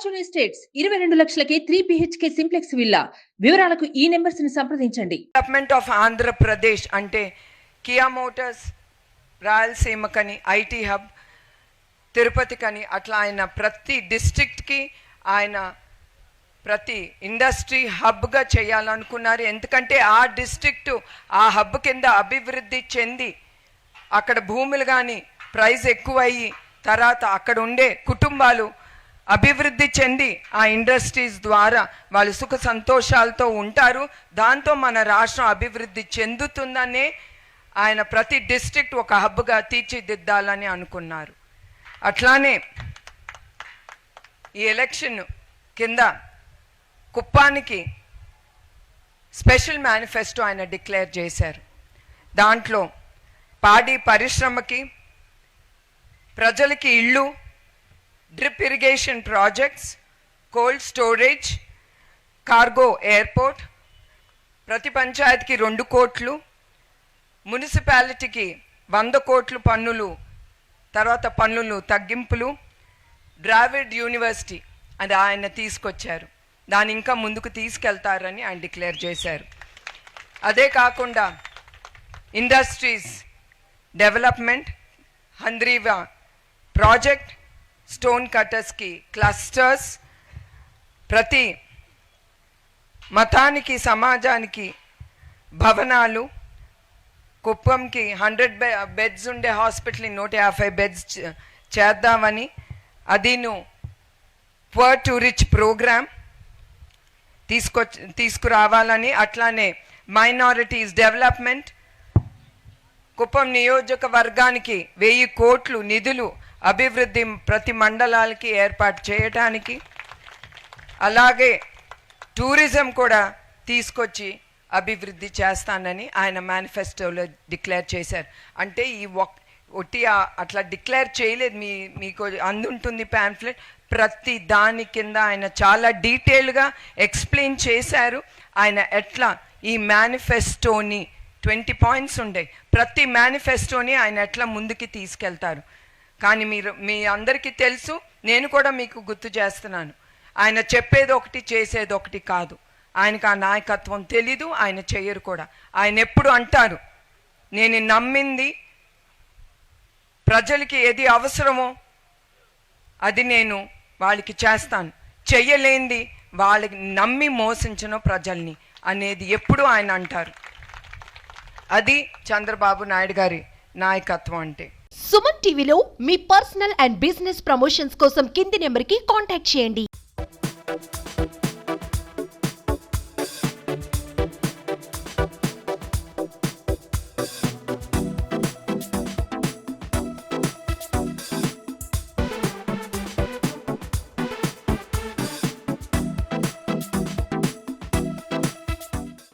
Fortune estates 22 లక్షలకే 3 BHK simplex villa. వివరాలకు ఈ numbers ని సంప్రదించండి. డెవలప్మెంట్ ఆఫ్ ఆంధ్రప్రదేశ్ అంటే కియా మోటార్స్ రాయలసీమ కని, ఐటీ హబ్ తిరుపతి కని, అట్లా ఆయన ప్రతి డిస్ట్రిక్ట్కి ఆయన ప్రతి ఇండస్ట్రీ హబ్గా చేయాలనుకున్నారు. ఎందుకంటే ఆ డిస్ట్రిక్టు ఆ హబ్ కింద అభివృద్ధి చెంది అక్కడ భూములు కానీ ప్రైస్ ఎక్కువయ్యి తర్వాత అక్కడ ఉండే కుటుంబాలు అభివృద్ధి చెంది ఆ ఇండస్ట్రీస్ ద్వారా వాళ్ళు సుఖ సంతోషాలతో ఉంటారు. దాంతో మన రాష్ట్రం అభివృద్ధి చెందుతుందనే ఆయన ప్రతి డిస్ట్రిక్ట్ ఒక హబ్గా తీర్చిదిద్దాలని అనుకున్నారు. అట్లానే ఈ ఎలక్షన్ కింద కుప్పానికి స్పెషల్ మేనిఫెస్టో ఆయన డిక్లేర్ చేశారు. దాంట్లో పాడి పరిశ్రమకి, ప్రజలకి ఇళ్ళు, drip irrigation projects, cold storage, cargo airport, ప్రతి పంచాయతీకి 2 కోట్లు, మున్సిపాలిటీకి 100 కోట్లు పన్నులు, తర్వాత పన్నులు తగ్గింపులు, ద్రావిడ్ యూనివర్సిటీ అది ఆయన తీసుకొచ్చారు. దాన్ని ఇంకా ముందుకు తీసుకెళ్తారని ఆయన డిక్లేర్ చేశారు. అదే కాకుండా ఇండస్ట్రీస్ డెవలప్మెంట్, హంద్రీవా ప్రాజెక్ట్, స్టోన్ కటర్స్కి క్లస్టర్స్, ప్రతి మతానికి సమాజానికి భవనాలు, కుప్పంకి 100 బెడ్స్ ఉండే హాస్పిటల్ని 150 బెడ్స్ చేద్దామని, అదిను పువర్ టు రిచ్ ప్రోగ్రామ్ తీసుకురావాలని, అట్లానే మైనారిటీస్ డెవలప్మెంట్, కుప్పం నియోజకవర్గానికి 1000 కోట్లు నిధులు అభివృద్ధి ప్రతి మండలాలకి ఏర్పాటు చేయడానికి, అలాగే టూరిజం కూడా తీసుకొచ్చి అభివృద్ధి చేస్తానని ఆయన మేనిఫెస్టోలో డిక్లేర్ చేశారు. అంటే ఈ ఒట్టి అట్లా డిక్లేర్ చేయలేదు, మీకు అందుంటుంది ప్యాంఫ్లెట్. ప్రతి దాని కింద ఆయన చాలా డీటెయిల్గా ఎక్స్ప్లెయిన్ చేశారు. ఆయన ఎట్లా ఈ మేనిఫెస్టోని 20 పాయింట్స్ ఉండే ప్రతి మేనిఫెస్టోని ఆయన ఎట్లా ముందుకి తీసుకెళ్తారు. కానీ మీ అందరికీ తెలుసు, నేను కూడా మీకు గుర్తు చేస్తున్నాను, ఆయన చెప్పేది ఒకటి చేసేది ఒకటి కాదు. ఆయనకు ఆ నాయకత్వం తెలీదు, ఆయన చెయ్యరు కూడా. ఆయన ఎప్పుడు అంటారు, నేను నమ్మింది ప్రజలకి ఏది అవసరమో అది నేను వాళ్ళకి చేస్తాను, చెయ్యలేంది వాళ్ళకి నమ్మి మోసించను ప్రజల్ని అనేది ఎప్పుడు ఆయన అంటారు. అది చంద్రబాబు నాయుడు గారి నాయకత్వం అంటే. సుమన్ టీవీలో మీ పర్సనల్ అండ్ బిజినెస్ ప్రమోషన్స్ కోసం కింది నెంబర్కి కాంటాక్ట్ చేయండి.